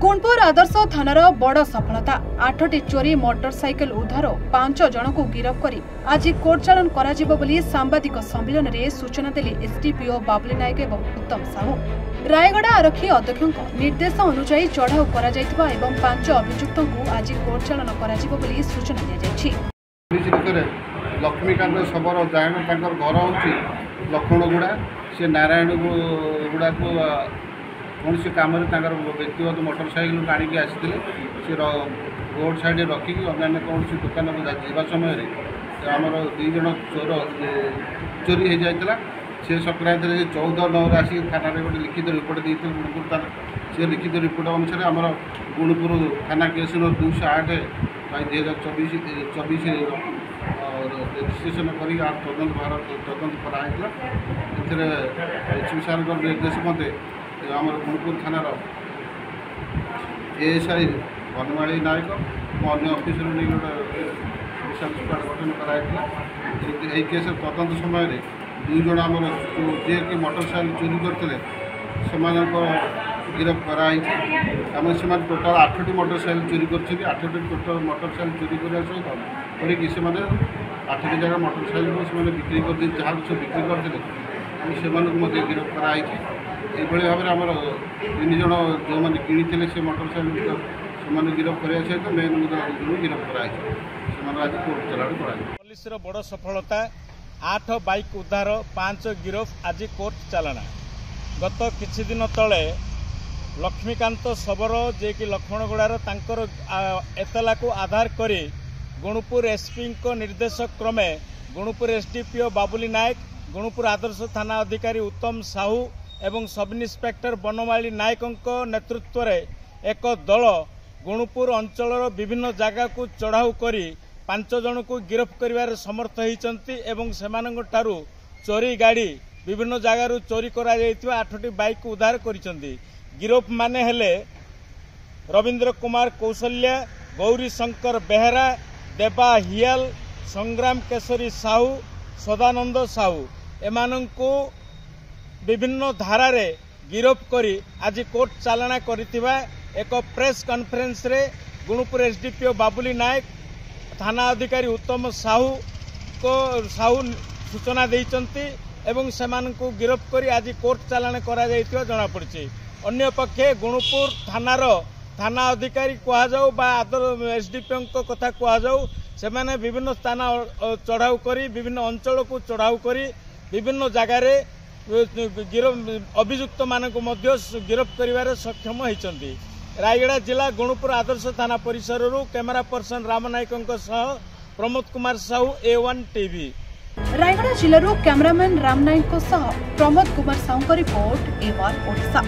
गुणपुर आदर्श थानार बड़ सफलता 8टी चोरी मोटरसाइकेल उद्धार 5 जन को गिरफ्त कर आज कोर्ट चालान कर सांबादिक सम्मेलन में सूचना देले एसडीपीओ बाबुली नायक और उत्तम साहू। रायगढ़ आरक्षी अध्यक्ष निर्देश अनुसार चढ़ाऊ कर 5 अभियुक्त को आज कोर्ट चालान कर सूचना दी। लक्ष्मीकांत शबर जायन घर हूँ लक्ष्मणगुड़ा से नारायणगुड़ा को कौन से कम व्यक्तिगत मोटरसाइकेल को आणिक आसी से रोड साइड रखिक अन्य कौन दुकान को जावा समय आमर 2 जन चोर चोरी हो जाता से संक्रांत 14/9 आसिक थाना गोटे लिखित रिपोर्ट देते गुणपुर थाना से लिखित रिपोर्ट अनुसार आमर गुणपुर थाना केस नंबर 208/2024 रेजिस्ट्रेशन कर तदंत कराई एसपी सार निर्देश मते आमर गुणपुर थानार एएसआई बनमाली नायक अन्य अफिसर नहीं गोटे विशाल स्क्वाड गठन कराई केस तदंत समय 2 जन आमर जी कि मोटरसाइकेल चोरी करते गिरफ्त कराई से टोटाल 8टी मोटरसाइकेल चोरी कर 8टी टोटाल मोटरसाइकेल चोरी करने सहित कर 8टी जगह मोटरसाइकेल को बिक्री कर जहाँ सब बिक्री करते से गिरफ्त कराई ये भाव में आम 3 जन जो मैंने किणी से मोटरसाइकेल से गिरफ्त करने सहित मेन गिरफ्त कराई आज कोर्ट चालान कर पुलिस बड़ सफलता 8 बाइक उद्धार 5 गिरफ्त आज कोर्ट चालाना। गत किछि दिन तले लक्ष्मीकांत शबर जे कि लक्ष्मणगुड़ार तांकर एतला को आधार करी गुणपुर एसपी निर्देश क्रमे गुणपुर एसडीपीओ बाबुली नायक गुणपुर आदर्श थाना अधिकारी उत्तम साहू एवं सब इन्स्पेक्टर बनमाली नायक नेतृत्व में एक दल गुणपुर अंचल विभिन्न जगह को चढ़ाऊ करी 5 जन को गिरफ्त कर समर्थ होती एवं सेमानंटारू चोरी गाड़ी विभिन्न जगार चोरी करा 8टी बाइक उद्धार करिसेंती। गिरफ्त माने हेले रविंद्र कुमार कौशल्या, गौरी शंकर बेहरा, देवा हियाल, संग्राम केशरी साहू, सदानंद साहू एमानंकु विभिन्न धारा रे गिरफ्त करी आज कोर्ट चालाना करिथिबा एक प्रेस कॉन्फ्रेंस रे गुणपुर एसडीपीओ बाबुली नायक थाना अधिकारी उत्तम साहू को सूचना देइचंती एवं सेमानंकु गिरफ्त करी आज कोर्ट चालान करा जाइथिबा जणा पड़छि। अन्य पक्षे गुणपुर थानार थाना अधिकारी कहा जाऊ बा आदर एसडीपीओ कथा कहा जाऊ से माने विभिन्न स्थान चढ़ाऊ करी विभिन्न अंचल को चढ़ाऊ करी विभिन्न जगार अभियुक्त मानक गिरफ्त करिवारे सक्षम होइचंती। रायगढ़ जिला गुणपुर आदर्श थाना परिसर camera person Ram Nayak Pramod Kumar Sahu A1 TV. Rayagada जिलूर cameraman Ram Nayak Pramod Kumar Sahu report A1 Odisha.